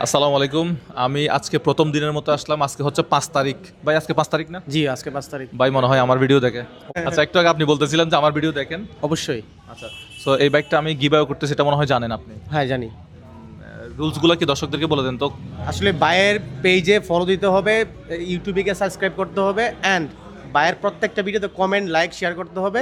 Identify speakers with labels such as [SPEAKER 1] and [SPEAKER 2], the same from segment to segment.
[SPEAKER 1] আসসালামু আলাইকুম। আমি আজকে প্রথম দিনের মতো আসলাম। আজকে হচ্ছে 5 তারিখ। ভাই আজকে 5 তারিখ না?
[SPEAKER 2] জি, আজকে ৫ তারিখ।
[SPEAKER 1] ভাই মনে হয় আমার ভিডিও দেখে। আচ্ছা, একটু আগে আপনি বলতেছিলেন যে আমার ভিডিও দেখেন।
[SPEAKER 2] অবশ্যই।
[SPEAKER 1] আচ্ছা, সো এই বাইকটা আমি গিভঅ্যাওয়ে করতেছি, এটা মনে হয় জানেন আপনি।
[SPEAKER 2] হ্যাঁ, জানি।
[SPEAKER 1] রুলসগুলো কি দর্শকদেরকে বলে দেন তো।
[SPEAKER 2] আসলে বায়ের পেজে ফলো দিতে হবে, ইউটিউবে গিয়ে সাবস্ক্রাইব করতে হবে অ্যান্ড বায়ের প্রত্যেকটা ভিডিওতে কমেন্ট, লাইক, শেয়ার করতে হবে।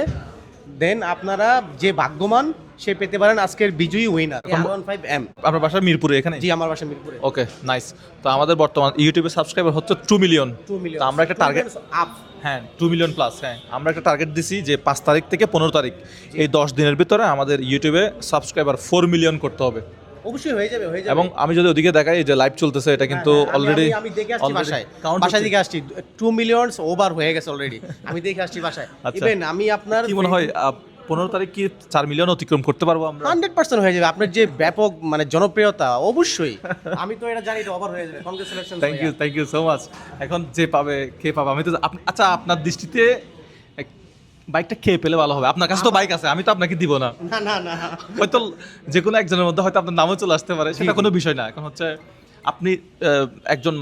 [SPEAKER 2] দেন আপনারা যে ভাগ্যবান সে পেতে পারেন আজকের বিজয়ী উইনার R15M।
[SPEAKER 1] আপনার বাসা মিরপুরে এখানে?
[SPEAKER 2] জি, আমার বাসা মিরপুরে।
[SPEAKER 1] ওকে, নাইস। তো আমাদের বর্তমান ইউটিউবে সাবস্ক্রাইবার হচ্ছে 2 মিলিয়ন।
[SPEAKER 2] 2 মিলিয়ন।
[SPEAKER 1] তো আমরা একটা টার্গেট,
[SPEAKER 2] আপ।
[SPEAKER 1] হ্যাঁ 2 মিলিয়ন প্লাস, হ্যাঁ আমরা একটা টার্গেট দিছি যে 5 তারিখ থেকে 15 তারিখ এই 10 দিনের ভিতরে আমাদের ইউটিউবে সাবস্ক্রাইবার 4 মিলিয়ন করতে হবে।
[SPEAKER 2] অবশ্যই হয়ে যাবে, হয়ে যাবে।
[SPEAKER 1] এবং আমি যদি ওদিকে দেখাই যে লাইভ চলতেছে, এটা কিন্তু অলরেডি
[SPEAKER 2] আমি দেখে আসছি বাসায় দেখে আসছি 2 মিলিয়ন ওভার হয়ে গেছে অলরেডি। আমি দেখে আসছি বাসায়।
[SPEAKER 1] আচ্ছা।
[SPEAKER 2] ইভেন আমি আপনার
[SPEAKER 1] কি মনে হয় 15 তারিখ কি 4 মিলিয়ন অতিক্রম করতে পারবো আমরা?
[SPEAKER 2] 100% হয়ে যাবে। আপনার যে ব্যাপক মানে জনপ্রিয়তা, অবশ্যই আমি তো এটা জানি, এটা ওভার হয়ে যাবে। Congratulation.
[SPEAKER 1] Thank you so much. এখন যে পাবে কে পাবে আমি তো আচ্ছা, আপনার দৃষ্টিতে বাইকটা খেয়ে পেলে ভালো হবে? আপনার কাছে তো বাইক আছে, আমি তো আপনাকে দিব না।
[SPEAKER 2] না না না,
[SPEAKER 1] হয়তো যে কোনো একজনের মধ্যে হয়তো আপনার নামও চলে আসতে পারে, সেটা কোনো বিষয় না। এখন হচ্ছে আপনি একজন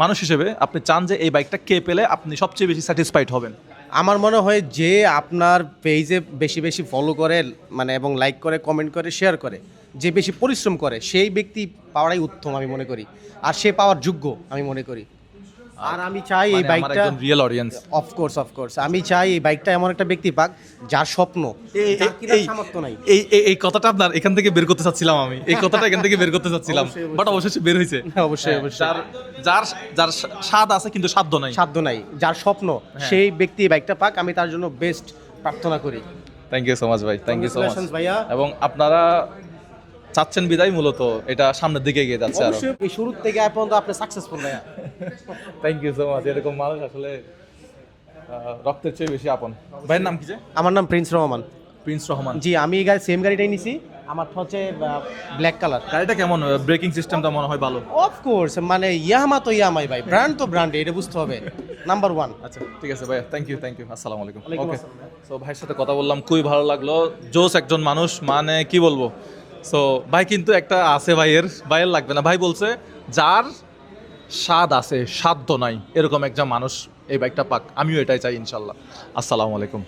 [SPEAKER 1] মানুষ হিসেবে আপনি চান যে এই বাইকটা কে পেলে আপনি সবচেয়ে বেশি স্যাটিসফাইড হবেন?
[SPEAKER 2] আমার মনে হয় যে আপনার পেজে বেশি বেশি ফলো করে, মানে এবং লাইক করে, কমেন্ট করে, শেয়ার করে, যে বেশি পরিশ্রম করে সেই ব্যক্তি পাওয়াটাই উত্তম আমি মনে করি। আর সে পাওয়ার যোগ্য আমি মনে করি। আর আমি চাই এই
[SPEAKER 1] মানে আমার
[SPEAKER 2] বাইকটা,
[SPEAKER 1] একজন রিয়েল অডিয়েন্স।
[SPEAKER 2] অফকোর্স আমি চাই এই বাইকটা এমন একটা ব্যক্তি পাক যার স্বপ্ন, যার কিনা সামর্থ্য নাই।
[SPEAKER 1] এই কথাটা আপনার এখান থেকে বের করতে চাচ্ছিলাম, আমি এই কথাটা এখান থেকে বের করতে চাচ্ছিলাম, বাট অবশেষে বের হয়েছে।
[SPEAKER 2] অবশ্যই।
[SPEAKER 1] যার যার যার স্বাদ আছে কিন্তু সাধ্য নাই।
[SPEAKER 2] সাধ্য নাই, যার স্বপ্ন সেই ব্যক্তি এই বাইকটা পাক, আমি তার জন্য বেস্ট প্রার্থনা করি।
[SPEAKER 1] থ্যাংক ইউ সো মাচ ভাই, thank you so much
[SPEAKER 2] Congratulations ভাইয়া।
[SPEAKER 1] এবং আপনারা চাচ্ছেন বিদায় মূলত এটা সামনের দিকে এগিয়ে যাচ্ছে আরো।
[SPEAKER 2] অবশ্যই এই শুরু থেকে আজ পর্যন্ত আপনি সাকসেসফুল ভাইয়া।
[SPEAKER 1] Thank you so much. এরকম মানুষ আসলে রক্তের চেয়ে বেশি আপন। ভাইয়ের নাম কি যে?
[SPEAKER 2] আমার নাম প্রিন্স রহমান।
[SPEAKER 1] প্রিন্স রহমান।
[SPEAKER 2] জি, আমি এই সেম গাড়িটাই নিছি। আমার হচ্ছে ব্ল্যাক কালার।
[SPEAKER 1] গাড়িটা কেমন? ব্রেকিং সিস্টেমটা মনে হয় ভালো।
[SPEAKER 2] অফকোর্স, মানে ইয়ামাহা তো ইয়ামাই ভাই, ব্র্যান্ড তো ব্র্যান্ড, এটা বুঝতে হবে। নাম্বার 1।
[SPEAKER 1] আচ্ছা ঠিক আছে ভাই, থ্যাংক ইউ আসসালামু আলাইকুম।
[SPEAKER 2] ওয়ালাইকুম
[SPEAKER 1] ওকে,
[SPEAKER 2] আসসালাম।
[SPEAKER 1] সো ভাইয়ের সাথে কথা বললাম, খুবই ভালো লাগলো। জোস একজন মানুষ, মানে কি বলবো। সো ভাই কিন্তু একটা আছে, ভাইয়ের লাগবে না। ভাই বলছে যার স্বাদ আছে সাধ্য নাই, এরকম একজন মানুষ এই বাইকটা পাক। আমিও এটাই চাই ইনশাল্লাহ। আসসালামু আলাইকুম।